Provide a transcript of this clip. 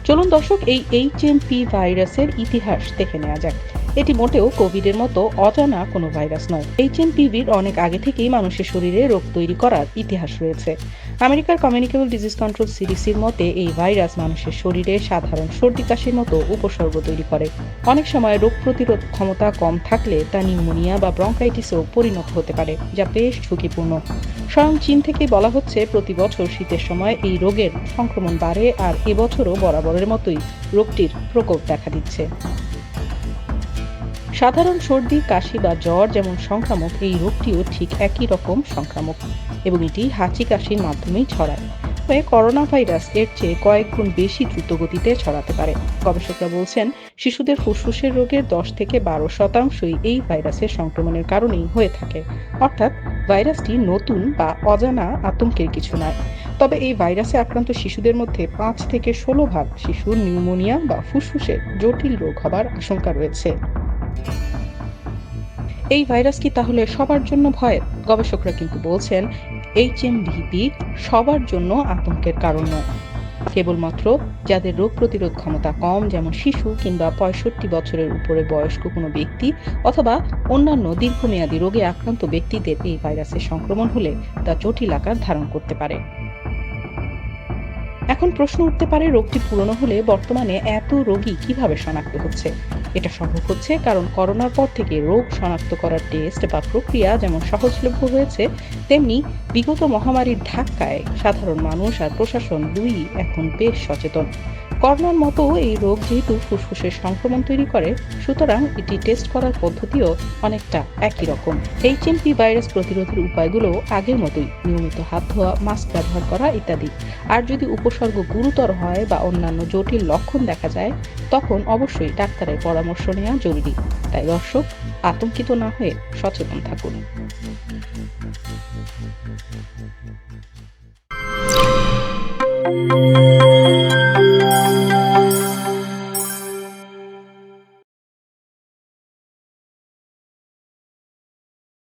চলুন দর্শক, এই এইচএমপি ভাইরাসের ইতিহাস দেখে নেওয়া যাক। এটি মোটেও কোভিডের মতো অজানা কোনো ভাইরাস নয়। এইচএমপিভির অনেক আগে থেকেই মানুষের শরীরে রোগ তৈরি করার ইতিহাস রয়েছে। আমেরিকার কমিউনিকেবল ডিজিজ কন্ট্রোল সিডিসির মতে এই ভাইরাস মানুষের শরীরে সাধারণ সর্দি কাশির মতো উপসর্গ তৈরি করে। অনেক সময় রোগ প্রতিরোধ ক্ষমতা কম থাকলে তা নিউমোনিয়া বা ব্রঙ্কাইটিসেও পরিণত হতে পারে, যা বেশ ঝুঁকিপূর্ণ। স্বয়ং চীন থেকেই বলা হচ্ছে, প্রতি বছর শীতের সময় এই রোগের সংক্রমণ বাড়ে, আর এবছরও বরাবরের মতোই রোগটির প্রকোপ দেখা দিচ্ছে। সাধারণ সর্দি, কাশি বা জ্বর যেমন সংক্রামক, এই রোগটিও ঠিক একই রকম সংক্রামক এবং এটি হাঁচি কাশির মাধ্যমেই ছড়ায়। তবে করোনা ভাইরাস এর চেয়ে কয়েক গুণ বেশি দ্রুত গতিতে ছড়াতে পারে। গবেষকরা বলছেন, শিশুদের ফুসফুসের রোগের 10 থেকে 12% এই ভাইরাসের সংক্রমণের কারণেই হয়ে থাকে। অর্থাৎ ভাইরাসটি নতুন বা অজানা আতঙ্কের কিছু নয়। তবে এই ভাইরাসে আক্রান্ত শিশুদের মধ্যে 5 থেকে 16% শিশুর নিউমোনিয়া বা ফুসফুসের জটিল রোগ হবার আশঙ্কা রয়েছে। এই ভাইরাস কি তাহলে সবার জন্য ভয়ের? গবেষকরা কিন্তু বলছেন, এইচএমভিপি সবার জন্য আতঙ্কের কারণ নয়। কেবলমাত্র যাদের রোগ প্রতিরোধ ক্ষমতা কম, যেমন শিশু কিংবা 65 বছরের উপরে বয়স্ক কোনো ব্যক্তি অথবা অন্যান্য দীর্ঘমেয়াদী রোগে আক্রান্ত ব্যক্তিদের এই ভাইরাসের সংক্রমণ হলে তা জটিল আকার ধারণ করতে পারে। এখন প্রশ্ন উঠতে পারে, রোগটি পুরনো হলে বর্তমানে এত রোগী কিভাবে শনাক্ত হচ্ছে? এটা সম্ভব হচ্ছে কারণ করোনার পর থেকে রোগ শনাক্ত করার টেস্ট বা প্রক্রিয়া যেমন সহজলভ্য হয়েছে, তেমনি বিগত মহামারীর ধাক্কায় সাধারণ মানুষ আর প্রশাসন দুই এখন বেশ সচেতন। করোনার মতো এই রোগ যেহেতু ফুসফুসের সংক্রমণ তৈরি করে, সুতরাং এটি টেস্ট করার পদ্ধতিও অনেকটা একই রকম। এইচএমপি ভাইরাস প্রতিরোধের উপায়গুলো আগের মতোই, নিয়মিত হাত ধোয়া, মাস্ক ব্যবহার করা ইত্যাদি। আর যদি উপসর্গ গুরুতর হয় বা অন্যান্য জটিল লক্ষণ দেখা যায়, তখন অবশ্যই ডাক্তারের পরামর্শ নেওয়া জরুরি। তাই দর্শক, আতঙ্কিত না হয়ে সচেতন থাকুন।